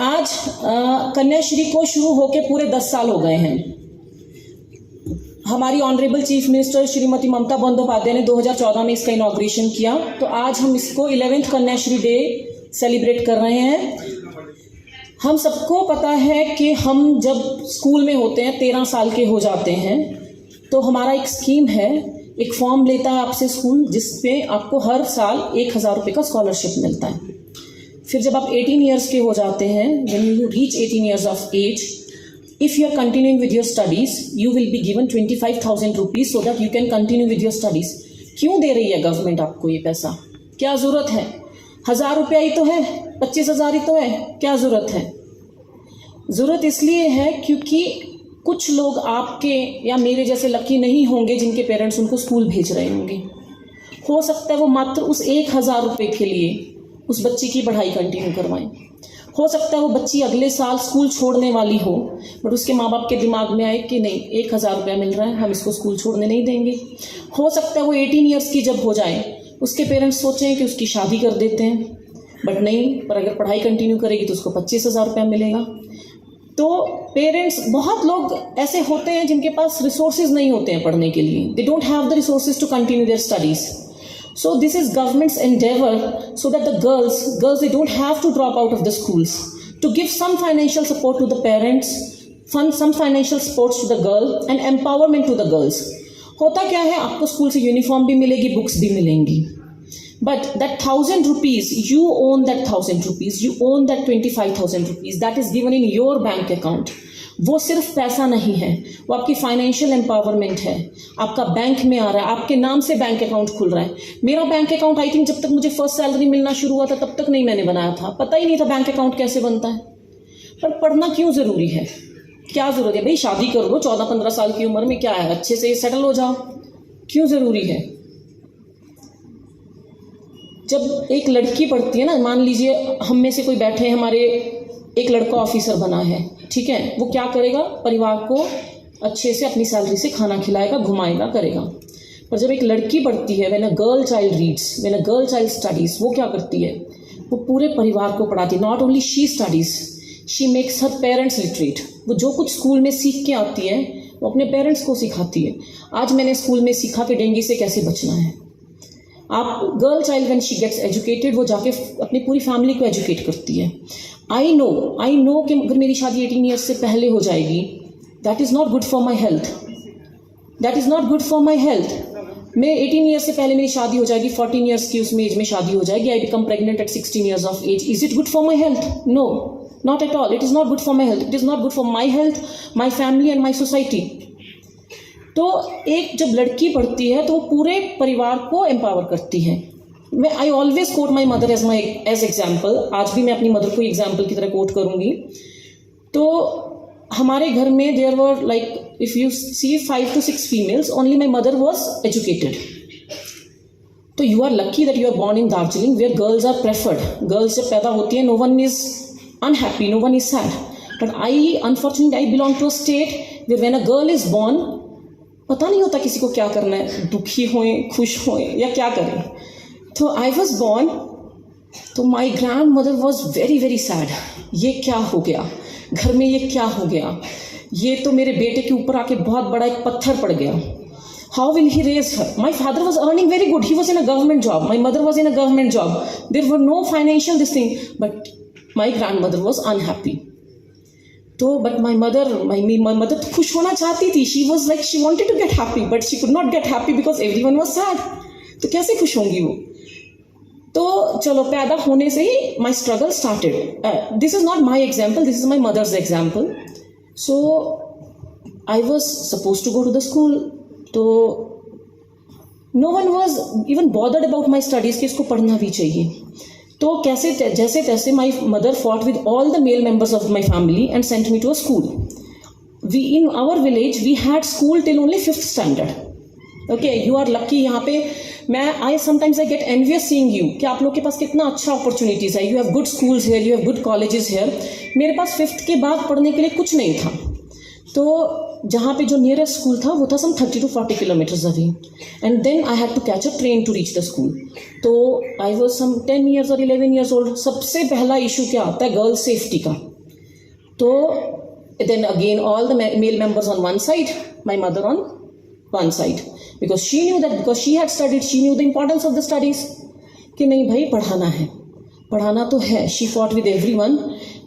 आज कन्याश्री को शुरू होके पूरे 10 साल हो गए हैं। हमारी ऑनरेबल चीफ मिनिस्टर श्रीमती ममता बंदोपाध्याय ने 2014 में इसका इनॉग्रेशन किया, तो आज हम इसको 11th कन्याश्री डे सेलिब्रेट कर रहे हैं। हम सबको पता है कि हम जब स्कूल में होते हैं 13 साल के हो जाते हैं तो हमारा एक स्कीम है, एक फॉर्म लेता है आपसे स्कूल जिसपे आपको हर साल 1000 रुपये का स्कॉलरशिप मिलता है। फिर जब आप 18 ईयर्स के हो जाते हैं, when you reach 18 years of age, if you are continuing with your studies, you will be given 25,000 rupees so that you can continue with your studies. क्यों दे रही है गवर्नमेंट आपको ये पैसा? क्या ज़रूरत है? 1000 रुपया ही तो है, 25,000 ही तो है, क्या ज़रूरत है? ज़रूरत इसलिए है क्योंकि कुछ लोग आपके या मेरे जैसे लकी नहीं होंगे जिनके पेरेंट्स उनको स्कूल भेज रहे होंगे। हो सकता है वो मात्र उस 1000 रुपये के लिए उस बच्चे की पढ़ाई कंटिन्यू करवाएं। हो सकता है वो बच्ची अगले साल स्कूल छोड़ने वाली हो, बट उसके माँ बाप के दिमाग में आए कि नहीं, 1000 रुपया मिल रहा है, हम इसको स्कूल छोड़ने नहीं देंगे। हो सकता है वो 18 ईयर्स की जब हो जाए उसके पेरेंट्स सोचें कि उसकी शादी कर देते हैं, बट नहीं, पर अगर पढ़ाई कंटिन्यू करेगी तो उसको 25,000 रुपया मिलेगा। तो पेरेंट्स, बहुत लोग ऐसे होते हैं जिनके पास रिसोर्सेज नहीं होते हैं पढ़ने के लिए, they don't have the resources to continue their studies. So this is government's endeavor so that the girls they don't have to drop out of the schools, to give some financial support to the parents, some financial support to the girl and empowerment to the girls. होता क्या है, आपको school से uniform भी मिलेगी, books भी मिलेंगी, but that 1000 rupees, you own that 1000 rupees, you own that 25,000 rupees that is given in your bank account. वो सिर्फ पैसा नहीं है, वो आपकी फाइनेंशियल एम्पावरमेंट है। आपका बैंक में आ रहा है, आपके नाम से बैंक अकाउंट खुल रहा है। मेरा बैंक अकाउंट आई थिंक जब तक मुझे फर्स्ट सैलरी मिलना शुरू हुआ था तब तक नहीं मैंने बनाया था, पता ही नहीं था बैंक अकाउंट कैसे बनता है। पर पढ़ना क्यों ज़रूरी है? क्या ज़रूरत है भाई? शादी कर लो 14-15 साल की उम्र में, क्या है, अच्छे से सेटल हो जाओ, क्यों ज़रूरी है? जब एक लड़की पढ़ती है ना, मान लीजिए हम में से कोई बैठे हैं, हमारे एक लड़का ऑफिसर बना है, ठीक है, वो क्या करेगा, परिवार को अच्छे से अपनी सैलरी से खाना खिलाएगा, घुमाएगा, करेगा। पर जब एक लड़की पढ़ती है, when a girl child reads, when a girl child studies, वो क्या करती है, वो पूरे परिवार को पढ़ाती है। Not only she studies, she makes her parents literate. वो जो कुछ स्कूल में सीख के आती है वो अपने पेरेंट्स को सिखाती है। आज मैंने स्कूल में सीखा कि डेंगू से कैसे बचना है। आप girl child when she gets educated, वो जाके अपनी पूरी फैमिली को एजुकेट करती है। आई नो कि अगर मेरी शादी 18 ईयर्स से पहले हो जाएगी, that is not good for my health, that is not good for my health. मैं 18 ईयर्स से पहले मेरी शादी हो जाएगी, 14 ईयर्स की उसमें एज में शादी हो जाएगी, I become pregnant at 16 years of age, is it good for my health? No, not at all, it is not good for my health, it is not good for my health, my family and my society. तो एक जब लड़की पढ़ती है तो वो पूरे परिवार को एम्पावर करती है। मैं I always quote my mother as example, आज भी मैं अपनी मदर को एग्जाम्पल की तरह कोट करूँगी। तो हमारे घर में there were like, if you see 5 to 6 females, only my mother was educated. तो you are lucky that you are born in Darjeeling where girls are preferred. Girls जब पैदा होती है, no one is unhappy, no one is sad, but unfortunately I belong to a state where when a girl is born, पता नहीं होता किसी को क्या करना है, दुखी होएं, खुश होएं या क्या करें। तो आई वॉज बॉर्न, तो माई grandmother was very very sad. ये क्या हो गया घर में, ये क्या हो गया, ये तो मेरे बेटे के ऊपर आके बहुत बड़ा एक पत्थर पड़ गया। How will he raise her? My father was earning very good, he was in a government job, my mother was in a government job, there were no financial this thing, but my grandmother was unhappy. तो but my mother तो खुश होना चाहती थी, she was like she wanted to get happy, but she could not get happy because everyone was sad. तो कैसे खुश होंगी वो? तो चलो, पैदा होने से ही my struggle started. This is not my example, this is my mother's example. So I was suppose to go to the school, तो no one was even bothered about my studies कि इसको पढ़ना भी चाहिए। तो कैसे जैसे तैसे my mother fought with all the male members of my family and sent me to a school. We in our village we had school till only 5th standard. Okay, you are lucky. यहाँ पे मैं sometimes I get envious seeing you कि आप लोग के पास कितना अच्छा अपॉर्चुनिटीज़ है, you have good schools here, you have good colleges here. मेरे पास 5th के बाद पढ़ने के लिए कुछ नहीं था। तो जहाँ पे जो नियरेस्ट स्कूल था वो था some 30 to 40 kilometres away, and then I had to catch a train to reach the school. तो आई वॉज सम 10 years और 11 years ओल्ड. सबसे पहला इशू क्या आता है? गर्ल सेफ्टी का. तो then again all the male members on one side, my mother on one side, because she knew that, because she had studied, she knew the importance of the studies, कि नहीं भाई पढ़ाना है, पढ़ाना तो है. She fought with everyone.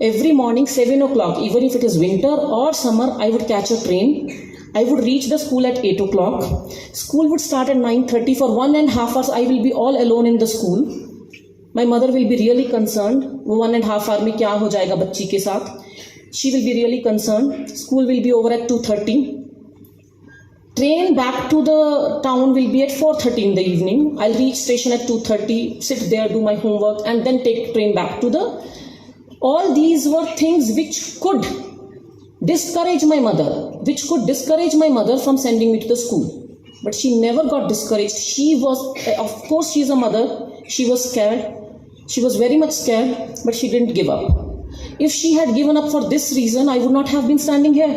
Every morning 7 o'clock, even if it is winter or summer, I would catch a train. I would reach the school at 8 o'clock. School would start at 9:30. For 1.5 hours I will be all alone in the school. My mother will be really concerned. वो 1.5 hour में क्या हो जाएगा बच्ची के साथ. She will be really concerned. School will be over at 2:30. Train back to the town will be at 4:30 in the evening. I'll reach station at 2:30, sit there, do my homework, and then take train back to the... All these were things which could discourage my mother from sending me to the school. But she never got discouraged. She was, of course, she's a mother. She was scared. She was very much scared, but she didn't give up. If she had given up for this reason, I would not have been standing here.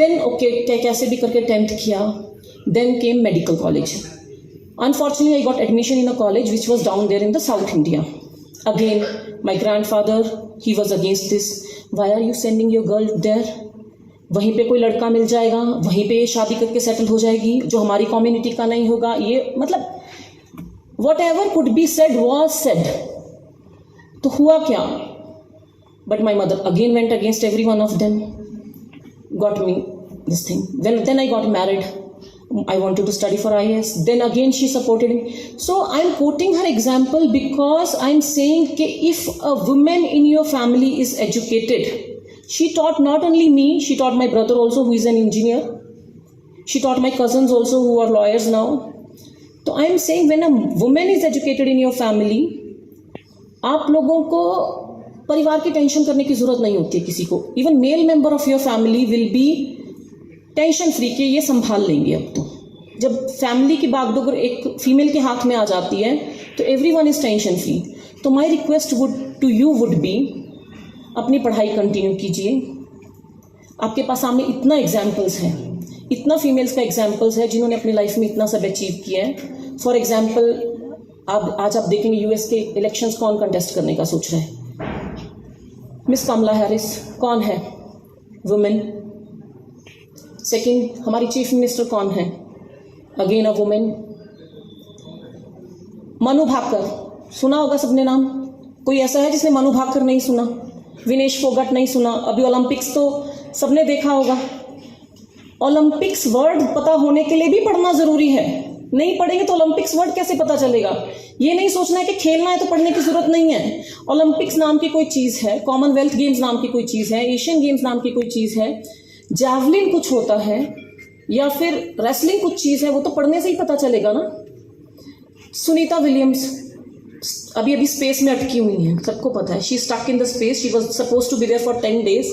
Then, okay, कैसे भी करके 10th किया. Then came medical college. Unfortunately, I got admission in a college which was down there in the South India. Again, my grandfather, he was against this. Why are you sending your girl there? वहीं पे कोई लड़का मिल जाएगा, वहीं पे शादी करके settle हो जाएगी, जो हमारी कम्युनिटी का नहीं होगा. ये मतलब whatever could be said was said. तो हुआ क्या? But my mother again went against every one of them, got me this thing. Then I got married. I wanted to study for IAS. Then again she supported me. So I'm quoting her example because I'm saying that if a woman in your family is educated, she taught not only me, she taught my brother also who is an engineer. She taught my cousins also who are lawyers now. So I'm saying when a woman is educated in your family, आप लोगों को परिवार की tension करने की जरूरत नहीं होती है किसी को. Even male member of your family will be tension free के ये संभाल लेंगे. अब तो जब फैमिली की बागडोर एक फीमेल के हाथ में आ जाती है तो एवरीवन इज टेंशन फ्री. तो my request to you would be, अपनी पढ़ाई कंटिन्यू कीजिए. आपके पास सामने इतना एग्जाम्पल्स है, इतना फीमेल्स का एग्जाम्पल्स है जिन्होंने अपनी लाइफ में इतना सब अचीव किया है. फॉर एग्जाम्पल आज आप देखेंगे यूएस के इलेक्शंस कौन कंटेस्ट करने का सोच रहे हैं. मिस कमला हैरिस कौन है? वुमेन. सेकंड, हमारी चीफ मिनिस्टर कौन है? Again a women. Manu Bhaker, सुना होगा सबने नाम. कोई ऐसा है जिसने मनु भाकर नहीं सुना? विनेश फोगाट नहीं सुना? अभी ओलंपिक्स तो सबने देखा होगा. ओलंपिक्स वर्ड पता होने के लिए भी पढ़ना जरूरी है. नहीं पढ़ेंगे तो ओलंपिक्स वर्ड कैसे पता चलेगा? ये नहीं सोचना है कि खेलना है तो पढ़ने की जरूरत नहीं है. ओलंपिक्स नाम की कोई चीज़ है, कॉमनवेल्थ गेम्स नाम की कोई चीज़ है, एशियन गेम्स नाम की कोई चीज़ है, जैवलिन कुछ होता है या फिर रेसलिंग कुछ चीज़ है, वो तो पढ़ने से ही पता चलेगा ना. सुनीता विलियम्स अभी स्पेस में अटकी हुई हैं, सबको पता है. She stuck in the space. She was suppose to be there for 10 days,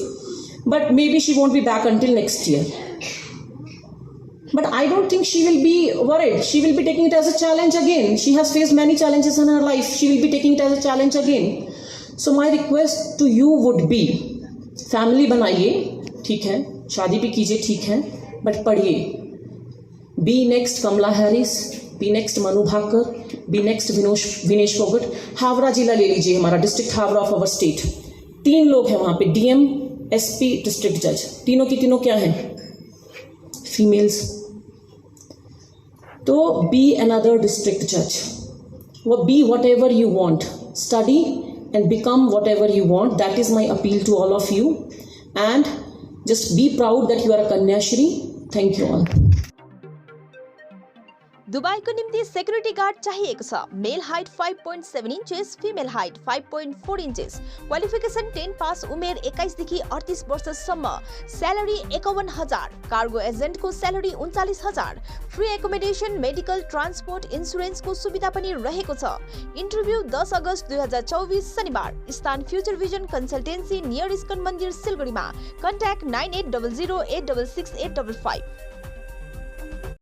but maybe she won't be back until next year. But I don't think she will be worried. She will be taking it as a challenge again. She has faced many challenges in her life. She will be taking it as a challenge again. So my request to you would be, family बनाइए, ठीक है, शादी भी कीजिए, ठीक है, but पढ़िए. Be next Kamala Harris, be next Manu Bhaker, be next Vinesh Phogat. Howrah जिला ले लीजिए, हमारा district Howrah of our state. 3 लोग हैं वहाँ पे, डीएम, एसपी, डिस्ट्रिक्ट जज. तीनों की तीनों क्या हैं? फीमेल्स. तो be another district judge. Be whatever you want. Study and become whatever you want. That is my appeal to all of you. And just be proud that you are a Kanya Shri. Thank you all. दुबईको निम्ति security guard चाहिएको छ. Male height 5.7 inches, female height 5.4 inches. Qualification 10 pass, उमेर 21 देखि 38 वर्षसम्म. Salary 51,000. Cargo एजेन्टको salary 39,000. Free accommodation, medical, transport, इन्स्योरेन्सको सुविधा पनि रहेको छ. इन्टरभ्यू 10 अगस्त 2024 शनिबार. स्थान future vision consultancy, near ISKCON मन्दिर, सिलगढीमा. कन्ट्याक्ट 9800866855.